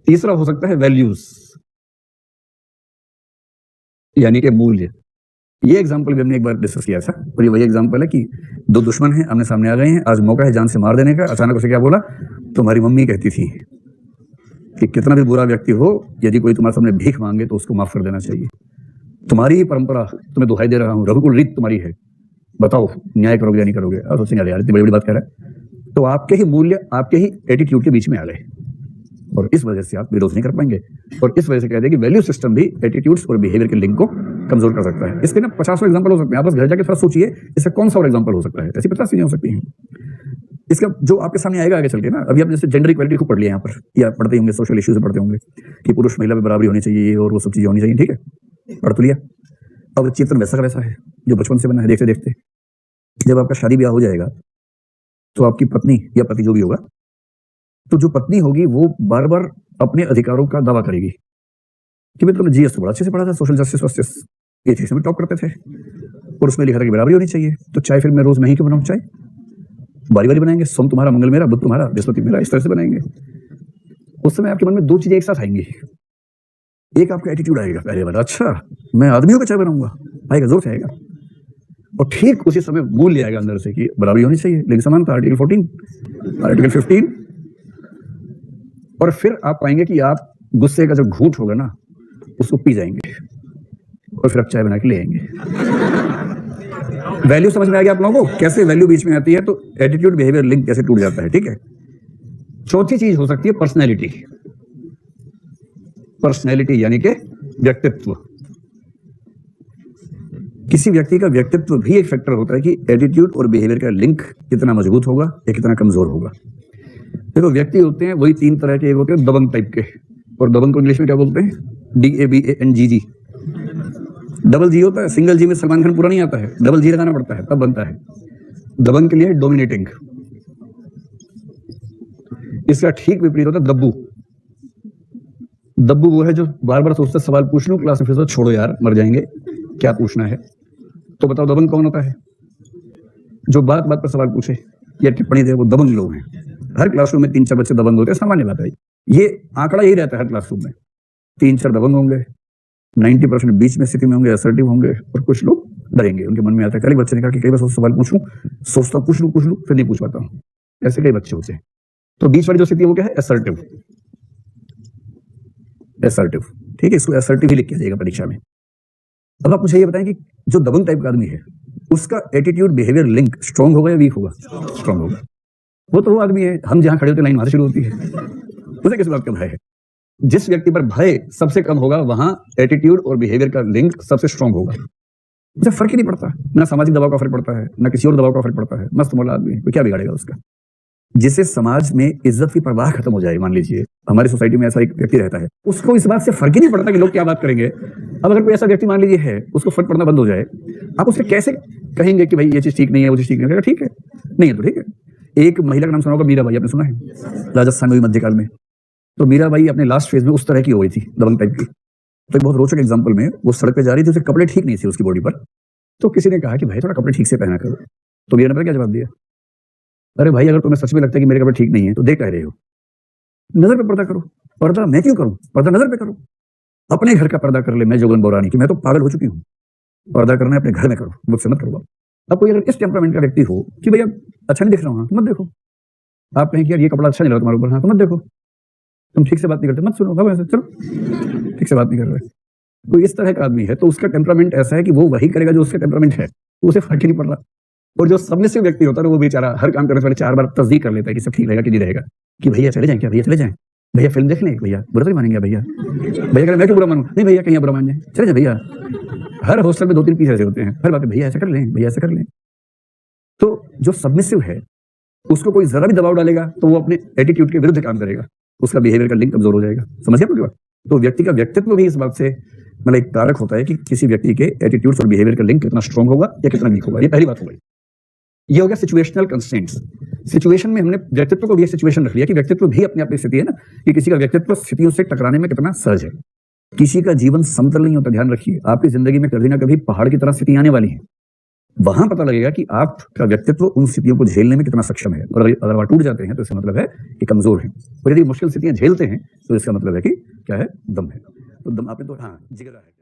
तीसरा हो सकता है वैल्यूज, यानी कि मूल्य। ये एग्जाम्पल भी हमने एक बार डिस्कस किया था, और ये वही एग्जाम्पल है कि दो दुश्मन हैं, आमने सामने आ गए हैं, आज मौका है जान से मार देने का। अचानक उसे क्या बोला? तुम्हारी मम्मी कहती थी कि कितना भी बुरा व्यक्ति हो, यदि कोई तुम्हारे सामने भीख मांगे तो उसको माफ कर देना चाहिए। तुम्हारी ही परंपरा, तुम्हें दुहाई दे रहा हूं, रघुकुल रीत तुम्हारी है, बताओ न्याय करोगे या नहीं करोगे? और सोचेंगे यार इतनी बड़ी बड़ी बात कह रहा है। तो आपके ही मूल्य, आपके ही एटीट्यूड के बीच में आ गए, और इस वजह से आप विरोध नहीं कर पाएंगे। और इस वजह से कहते हैं कि वैल्यू सिस्टम भी एटीट्यूड्स और बिहेवियर के लिंक को कमजोर कर सकता है। इसके ना 50 एग्जांपल हो सकते हैं, आप बस घर जाके थोड़ा सोचिए इसका कौन सा और एग्जांपल हो सकता है। ऐसी 50 चीजें हो सकती हैं। इसका जो आपके सामने आएगा आगे चल के ना, अभी आप जैसे जेंडर इक्वालिटी को पढ़ लिया यहाँ पर, या पढ़ते होंगे, सोशल इश्यूज पढ़ते होंगे कि पुरुष महिला में बराबरी होनी चाहिए और वो सब चीजें होनी चाहिए, ठीक है, पढ़ तो लिया। अब चित्रण वैसा का वैसा है जो बचपन से बना है, देखते देखते जब आपका शादी ब्याह हो जाएगा तो आपकी पत्नी या पति जो भी होगा, तो जो पत्नी होगी वो बार बार अपने अधिकारों का दावा करेगी कि भाई तुमने जीएस तो बड़ा अच्छे से पढ़ा था, सोशल जस्टिस वस्टिस ये चीज में टॉप करते थे, और उसमें लिखा था कि बराबरी होनी चाहिए, तो चाय फिर मैं रोज मैं ही क्यों बनाऊं? चाय बारी बारी बनाएंगे, सोम तुम्हारा, मंगल मेरा, बुध तुम्हारा, बृहस्पति मेरा, इस तरह से बनाएंगे। उस समय आपके मन में दो चीजें एक साथ आएंगी। एक आपका एटीट्यूड आएगा पहले वाला, अच्छा मैं आदमियों का चाय बनाऊंगा, आएगा, जोर से आएगा। और ठीक उसी समय मूल्य आएगा अंदर से कि बराबरी होनी चाहिए, लेकिन समानता, आर्टिकल 14, आर्टिकल 15। और फिर आप पाएंगे कि आप गुस्से का जो घूंट होगा ना उसको पी जाएंगे, और फिर आप चाय बना के ले आएंगे। वैल्यू समझ में आ गया आप लोगों को? कैसे वैल्यू बीच में आती है, तो एटीट्यूड बिहेवियर लिंक कैसे टूट जाता है, ठीक है। चौथी चीज हो सकती है पर्सनैलिटी। पर्सनैलिटी यानी कि व्यक्तित्व। किसी व्यक्ति का व्यक्तित्व भी एक फैक्टर होता है कि एटीट्यूड और बिहेवियर का लिंक कितना मजबूत होगा या कितना कमजोर होगा। देखो व्यक्ति होते हैं वही तीन तरह के, एक होते हैं दबंग टाइप के, और दबंग को इंग्लिश में क्या बोलते हैं? DABANGG। डबल जी होता है, सिंगल जी में सलमान खान पूरा नहीं आता है, डबल जी लगाना पड़ता है तब बनता है। दबंग के लिए डोमिनेटिंग। इसका ठीक विपरीत होता है दब्बू। दब्बू वो है जो बार बार सोचता है सवाल पूछ लूं क्लास में, फिर छोड़ो यार मर जाएंगे, क्या पूछना है। तो बताओ दबंग कौन होता है? जो बात बात पर सवाल पूछे या टिप्पणी दे, वो दबंग लोग हैं। हर क्लासरूम में 3-4 बच्चे दबंग होते हैं, सामान्य बात है। ये आंकड़ा यही रहता है हर क्लासरूम में, 3-4 दबंग होंगे, 90% बीच में स्थिति में होंगे, असर्टिव होंगे, और कुछ लोग डरेंगे। उनके मन में आता है, कल बच्चे ने कहा कि कई बार सवाल पूछूं, सोचता पूछ लूं फिर नहीं पूछ पाता हूं। ऐसे कई बच्चे होते हैं। तो बीच वाली जो स्थिति है वो क्या है? असर्टिव। असर्टिव, ठीक है, इसको असर्टिव ही लिख के जाएगा परीक्षा में। अब आप मुझे ये बताएं कि जो दबंग टाइप का आदमी है उसका एटीट्यूड बिहेवियर लिंक स्ट्रांग होगा या वीक होगा? स्ट्रांग होगा। वो तो वो आदमी है, हम जहां खड़े होते लाइन वहां से शुरू होती है, उसे किस बात का भय है? जिस व्यक्ति पर भय सबसे कम होगा वहां एटीट्यूड और बिहेवियर का लिंक सबसे स्ट्रांग होगा। मुझे फर्क ही नहीं पड़ता, ना सामाजिक दबाव का फर्क पड़ता है, ना किसी और दबाव का फर्क पड़ता है, मस्त मौला आदमी, कोई क्या बिगाड़ेगा उसका। जिससे समाज में इज्जत की परवाह खत्म हो जाए। मान लीजिए हमारी सोसाइटी में ऐसा एक व्यक्ति रहता है, उसको इस बात से फर्क ही नहीं पड़ता कि लोग क्या बात करेंगे। अब अगर कोई ऐसा व्यक्ति मान लीजिए है, उसको फर्क पड़ना बंद हो जाए, आप उससे कैसे कहेंगे कि भाई ये चीज ठीक नहीं है, वो चीज ठीक नहीं है? ठीक है, नहीं है तो ठीक है। एक महिला का नाम सुना होगा, मीराबाई, आपने सुना है? राजस्थान में मध्यकाल में। तो मीराबाई अपने लास्ट फेज में उस तरह की हो गई थी, दबंग टाइप की। तो एक बहुत रोचक एग्जाम्पल में, वो सड़क पे जा रही थी, उसके कपड़े ठीक नहीं थे उसकी बॉडी पर। तो किसी ने कहा कि भाई थोड़ा कपड़े ठीक से पहना करो। तो मीरा ने क्या जवाब दिया? अरे भाई अगर तुम्हें सच में लगता है कि मेरे कपड़े ठीक नहीं है तो देख कह रहे हो, नजर पे पर्दा करो। पर्दा मैं क्यों करूं? पर्दा नजर पे करो, अपने घर का पर्दा कर ले। मैं जोगन बोरानी कि मैं तो पागल हो चुकी हूँ, पर्दा करना है अपने घर में करो, मुझसे मत करो। अब कोई अगर इस टेम्परामेंट का व्यक्ति हो कि भैया अच्छा नहीं दिख रहा हूँ तो मत देखो, आप कहें कि यार ये कपड़ा अच्छा नहीं लगा तुम्हारे ऊपर, हाँ तो मत देखो, तुम ठीक से बात नहीं करते मत सुनो, चलो ठीक से बात नहीं कर रहे। कोई इस तरह का आदमी है तो उसका टेम्परामेंट ऐसा है कि वो वही करेगा जो उसका टेम्परामेंट है, उसे फर्क ही नहीं पड़ रहा। और जो सबमिसिव व्यक्ति होता है वो बेचारा हर काम करने से पहले 4 बार तस्दीक कर लेता है कि सब ठीक रहेगा कि नहीं रहेगा, कि भैया चले जाएं क्या, भैया चले जाएं, भैया फिल्म देख लें, भैया बुरा तो नहीं मानेंगे, भैया भैया मैं क्यों बुरा मानूं, नहीं भैया कहीं बुरा मान जाए, चले जाए भैया। हर हॉस्टल में 2-3 पीस ऐसे होते हैं, हर बात में भैया ऐसा कर लें, भैया ऐसा कर लें। तो जो सबमिसिव है उसको कोई जरा भी दबाव डालेगा तो वो अपने एटीट्यूड के विरुद्ध काम करेगा, उसका बिहेवियर का लिंक कमजोर हो जाएगा। समझ गया बात? तो व्यक्ति का व्यक्तित्व भी इस बात से मतलब एक कारक होता है कि किसी व्यक्ति के एटीट्यूड्स और बिहेवियर का लिंक कितना स्ट्रांग होगा या कितना वीक होगा। ये पहली बात हो गई। ये हो गया सिचुएशनल कंस्ट्रेंट्स। सिचुएशन में हमने व्यक्तित्व को भी एक सिचुएशन रख लिया कि व्यक्तित्व भी अपनी अपनी स्थिति है ना, कि किसी का व्यक्तित्व स्थितियों से टकराने में कितना सहज है। किसी का जीवन समतल नहीं होता, ध्यान रखिए। आपकी जिंदगी में कभी ना कभी पहाड़ की तरह स्थिति आने वाली है, वहां पता लगेगा कि आपका व्यक्तित्व उन स्थितियों को झेलने में कितना सक्षम है, और अगर वह टूट जाते हैं तो इसका मतलब है कि कमजोर है, और यदि मुश्किल स्थितियां झेलते हैं तो इसका मतलब है कि क्या है, दम है। तो दम आपने तो हाँ जिगर है।